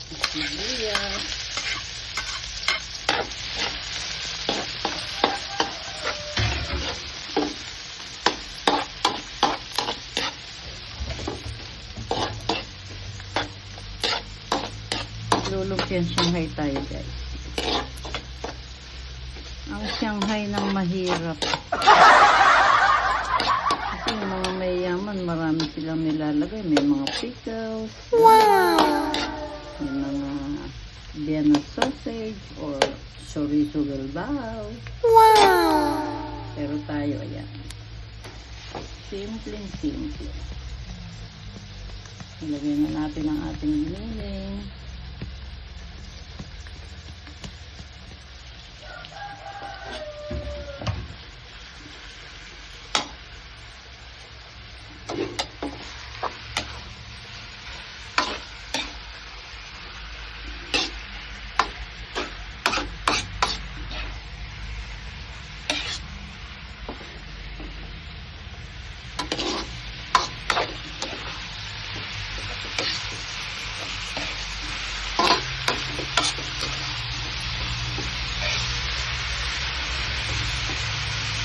sibuyas, lulumpian Shanghai tayo guys. Ang Shanghai ng mahirap. Kasi yung mga mayayaman, marami silang nilalagay. May mga pickles. Wow! May mga Vienna sausage or chorizo galbao. Wow! Pero tayo, ayan. Simple. Ilagyan na natin ang ating giniling.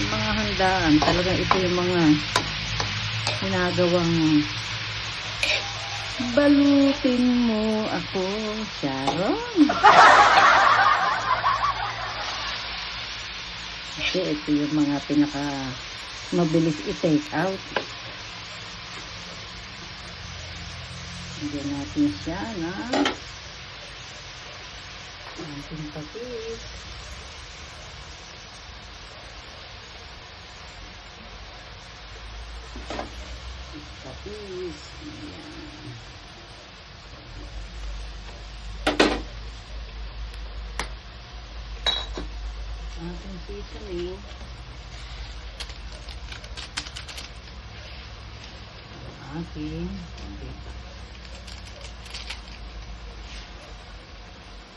Mga handaan, talagang ito yung mga ginagawang balutin mo ako, Sharon. Kasi ito yung mga pinaka mabilis i-take out. Higyan natin siya na ating patis. Patis. Ayan. Ating seasoning. Ating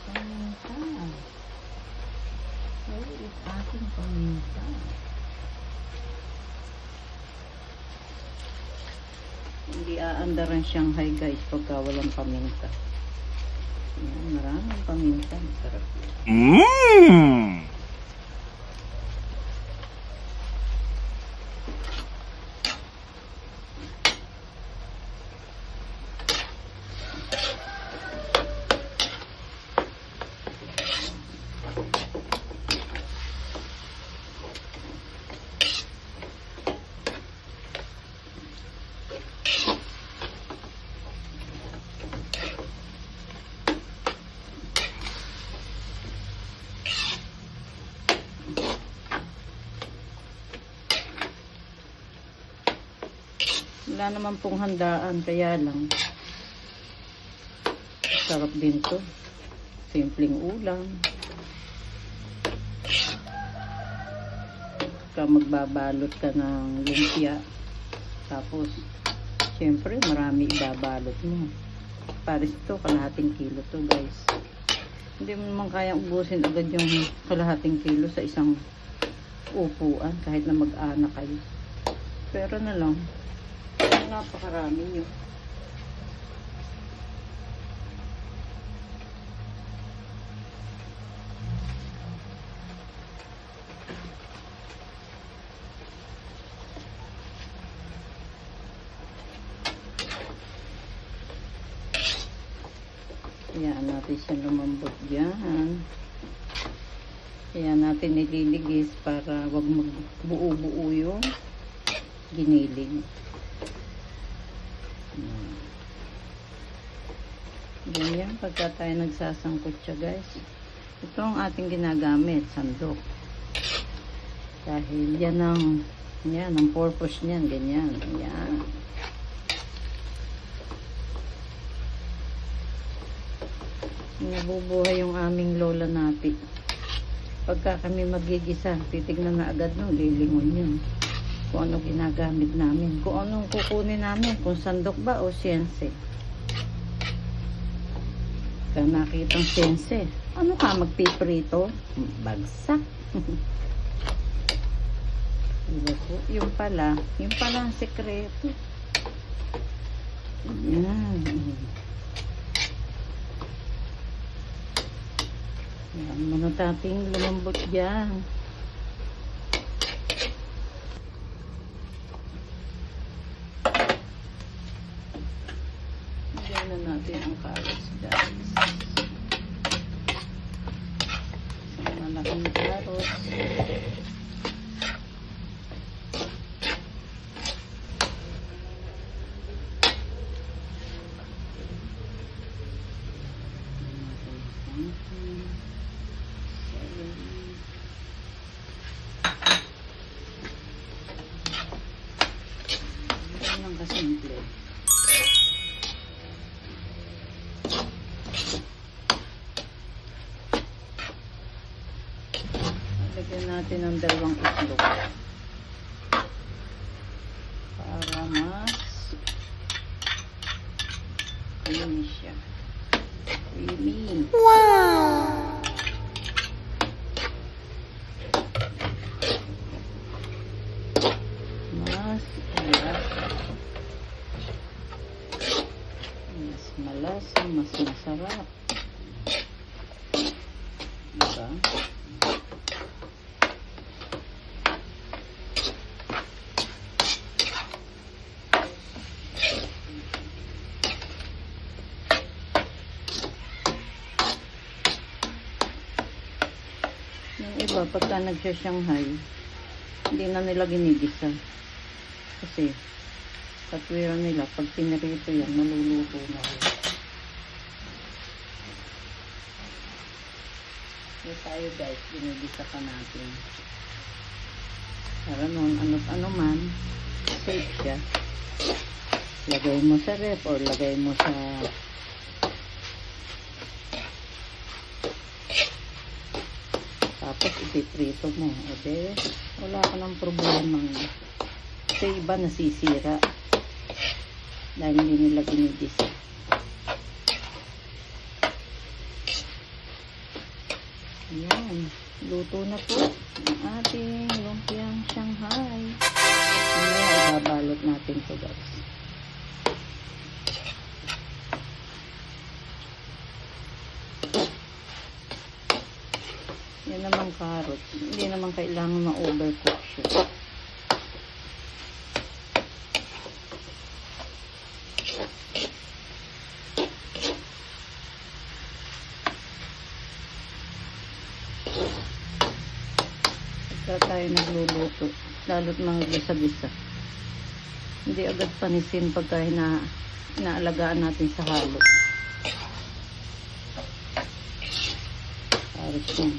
paminta. Where is ating paminta? Hindi aandaran Shanghai guys pagka walang paminta. Ayan, maraming paminta. Masarap yan. Wala naman pong handaan, kaya lang sarap din to. Simpleng ulam. Magbabalot ka ng lumpia, tapos syempre marami ibabalot mo. Pares to, kalahating kilo to guys. Hindi mo naman kayang ubusin agad yung kalahating kilo sa isang upuan kahit na mag-anak kayo. Pero na lang, napakarami nyo. Kaya natin siya lumambot dyan. Kaya natin nililigis para wag magbuo-buo yung giniling. Ganyan pagka tayo nagsasangkot siya guys. Ito ang ating ginagamit, sandok. Dahil yan ang purpose niyan, ganyan. Yan. Nabubuhay yung aming lola natin. Pagka kami magigisa, titignan na agad nung lilingon yun. Kung ano ginagamit namin. Kung anong kukunin namin. Kung sandok ba o siyense. Kaya nakitang siyense. Ano ka magpiprito? Bagsak. Diba po? Yung pala ang sekreto. Yan. nating lumambot dyan. Lagyan na natin ang carrots, guys. Malaking carrots. Lang kasimple. Lagyan natin ng 2 itlog para mas creamy siya. Creamy. Wow! Mas malasa, mas masarap. Diba? Yung iba, pagka nagsya-Shanghai, hindi na nila ginigisa. Kasi, katwiran nila, pag pinarito yan, maluluto na rin. So, tayo guys, ginigisa pa natin. Para noon, ano't ano man, safe siya. Lagay mo sa ref or lagay mo sa tapos ipiprito mo. Okay? Wala ka ng problema. Sa iba nasisira dahil hindi nila ginigisa. Ayan. Luto na po ang ating lumpiang Shanghai. Mamaya ibabalot natin to guys. Yan naman carrots. Hindi naman kailangan ma-overcook siya. Pagka tayo nagluluto, lalo't mga gisa-gisa, hindi agad panisin pagka inaalagaan natin sa halo. Carrots yan.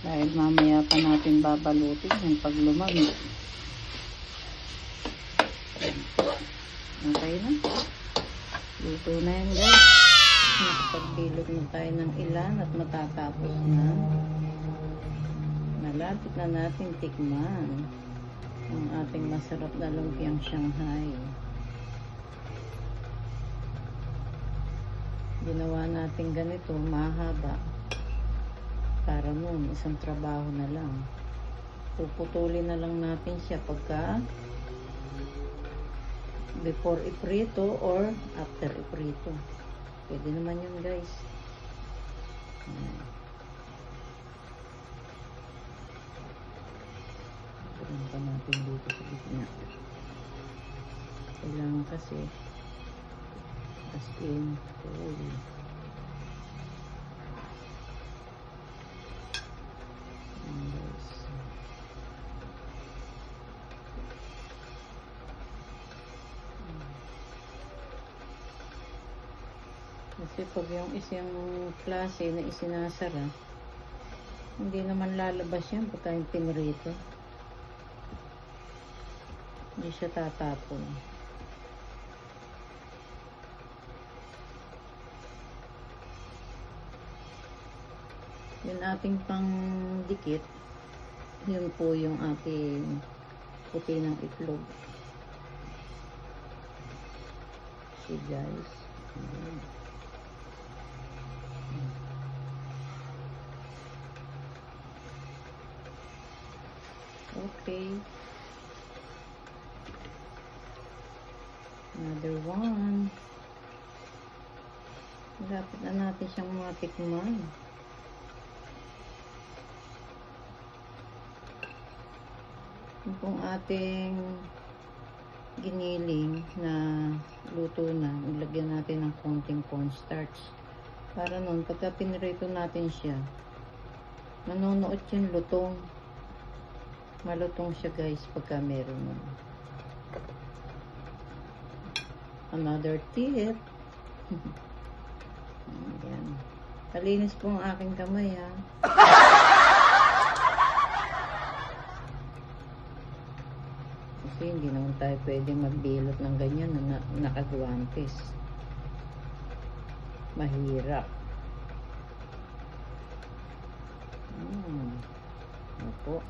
Dahil mamaya pa natin babalutin yung pag lumamig. Okay na. Luto na yan guys. Nakapagbilog na tayo ng ilan at matatapos na. Malapit na natin tikman ang ating masarap na lumpiang Shanghai. Ginawa natin ganito, mahaba. Para noon, isang trabaho na lang. Puputulin na lang natin siya pagka before iprito or after iprito. Pwede naman yun guys. Pagkain pa natin dito sa gitna. Kailangan kasi as in full. Kasi pag yung isang klase na isinasara, hindi naman lalabas yan pagka yung pinrito. Hindi siya tatapon. Yung ating pang dikit, yun po yung ating puti ng itlog. See guys. Okay. Another one. Lapit na natin siyang matikman. Yung pong ating giniling na luto na, ilagyan natin ng konting cornstarch. Para nun, pagka pinrito natin siya, manonood yung lutong. Malutong siya guys pagka meron nun. Another tip. Ayan. Kalinis po ang aking kamay ha. Kasi hindi naman tayo pwede magbilot ng ganyan na nakagwantes. Mahirap. Opo.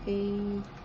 Okay.